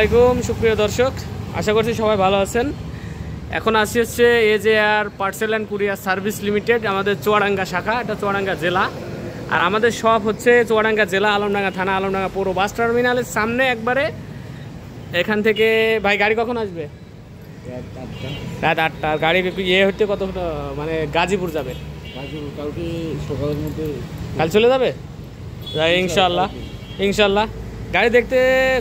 আলাইকুম সুপ্রিয় দর্শক, আশা করছি সবাই ভালো আছেন। এখন আসি হচ্ছে AJR parcel and courier service limited, আমাদের চুয়াডাঙ্গা শাখা, এটা চুয়াডাঙ্গা জেলা। আর আমাদের শপ হচ্ছে চুয়াডাঙ্গা জেলা, আলমডাঙ্গা থানা, আলমডাঙ্গা পৌর বাস টার্মিনালের সামনে একবারে। এখান থেকে ভাই গাড়ি কখন আসবে? রাত 8টা। আর গাড়ি হচ্ছে কত, মানে গাজীপুর যাবে? কালকে সকালের মধ্যে কাল চলে যাবে যাই ইনশাল্লাহ। ইনশাল্লাহ গাড়ি দেখতে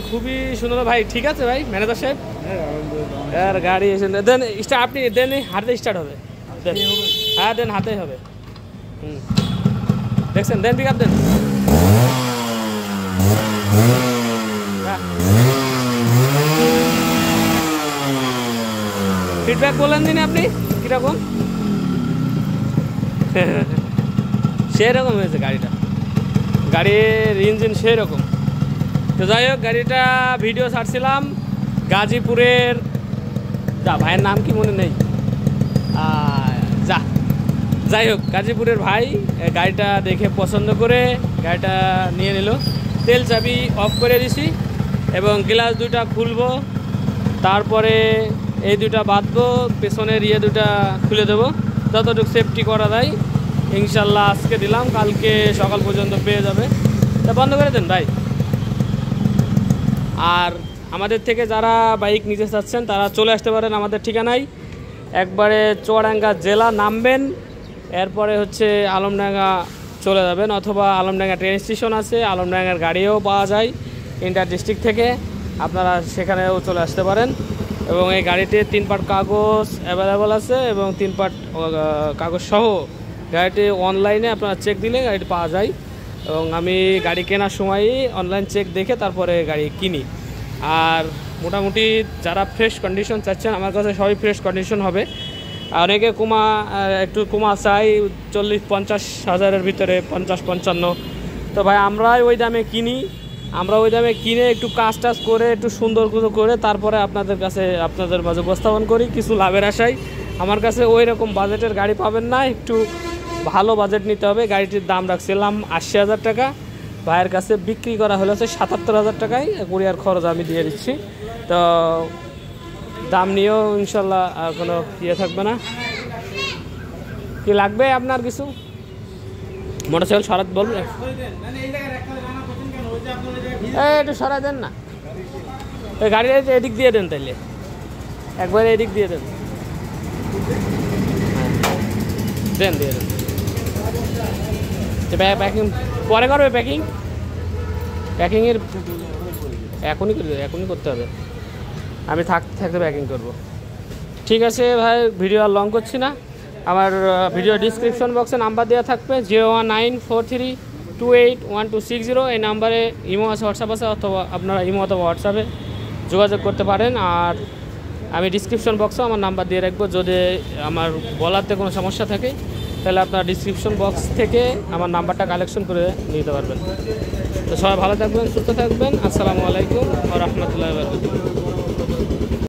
খুবই সুন্দর ভাই। ঠিক আছে ভাই, ম্যানেজার সাহেব আর গাড়ি এসে দেন স্টার্ট, আপনি দেন হাতে স্টার্ট হবে। দেন, হ্যাঁ দেন হাতেই হবে। দেখছেন, দেন পিক আপ দেন। ফিডব্যাক বলেন দিন আপনি কীরকম? সেরকম হয়েছে গাড়িটা, গাড়ির ইঞ্জিন সেই রকম। তো যাই হোক, গাড়িটা ভিডিও ছাড়ছিলাম গাজীপুরের, যা ভাইয়ের নাম কি মনে নেই, যাই হোক গাজীপুরের ভাই গাড়িটা দেখে পছন্দ করে গাড়িটা নিয়ে নিল। তেল চাবি অফ করে দিছি এবং গ্লাস দুটা খুলবো, তারপরে এই দুটা বাঁধবো, পেছনের দুটা খুলে দেবো, যতটুকু সেফটি করা যায় ইনশাল্লাহ। আজকে দিলাম, কালকে সকাল পর্যন্ত পেয়ে যাবে। তা বন্ধ করে দেন ভাই। আর আমাদের থেকে যারা বাইক নিতে চাচ্ছেন তারা চলে আসতে পারেন আমাদের ঠিকানায়, একবারে চুয়াডাঙ্গা জেলা নামবেন, এরপরে হচ্ছে আলমডাঙ্গা চলে যাবেন, অথবা আলমডাঙ্গা ট্রেন স্টেশন আছে, আলমডাঙ্গার গাড়িও পাওয়া যায় ইন্টার ডিস্ট্রিক্ট থেকে, আপনারা সেখানেও চলে আসতে পারেন। এবং এই গাড়িতে 3 পার্ট কাগজ অ্যাভেলেবল আছে এবং 3 পার্ট কাগজ সহ গাড়িটি অনলাইনে আপনারা চেক দিলে গাড়িটি পাওয়া যায়। এবং আমি গাড়ি কেনার সময়ই অনলাইন চেক দেখে তারপরে গাড়ি কিনি। আর মোটামুটি যারা ফ্রেশ কন্ডিশন চাচ্ছেন আমার কাছে সবই ফ্রেশ কন্ডিশন হবে। অনেকে একটু কমা চাই 40-50 হাজারের ভিতরে, 50-55। তো ভাই আমরাই ওই দামে কিনি, আমরা ওই দামে কিনে একটু কাজ করে একটু সুন্দর করে তারপরে আপনাদের মাঝে উপস্থাপন করি কিছু লাভের আশায়। আমার কাছে ওই রকম বাজেটের গাড়ি পাবেন না, একটু ভালো বাজেট নিতে হবে। গাড়িটির দাম রাখছিলাম 80,000 টাকা, ভাইয়ের কাছে বিক্রি করা হলো 77,000 টাকায়, কুরিয়ার খরচ আমি দিয়ে দিচ্ছি। তো দাম নিয়েও ইনশাল্লাহ কোনো থাকবে না। কি লাগবে আপনার কিছু? মোটরসাইকেল সরাতে বলবে, একটু সরাই দেন না, ওই গাড়িটা এদিক দিয়ে দেন, তাইলে একবারে এদিক দিয়ে দেন, দেন দিয়ে দেন। প্যাকিং পরে করবে, প্যাকিংয়ের এখনই করতে হবে, আমি থাকতে প্যাকিং করব। ঠিক আছে ভাই, ভিডিও আর লং করছি না। আমার ভিডিও ডিসক্রিপশন বক্সে নাম্বার দেওয়া থাকবে 01943281260। এই নাম্বারে ইমো আছে, হোয়াটসঅ্যাপ আছে, অথবা আপনারা ইমো অথবা হোয়াটসঅ্যাপে যোগাযোগ করতে পারেন। আর আমি ডিসক্রিপশন বক্সেও আমার নাম্বার দিয়ে রাখবো, যদি আমার বলাতে কোনো সমস্যা থাকে তাহলে আপনার ডিসক্রিপশন বক্স থেকে আমার নাম্বারটা কালেকশন করে নিতে পারবেন। তো সবাই ভালো থাকবেন, সুস্থ থাকবেন। আসসালামু আলাইকুম ওয়া রাহমাতুল্লাহি ওয়া বারাকাতুহু।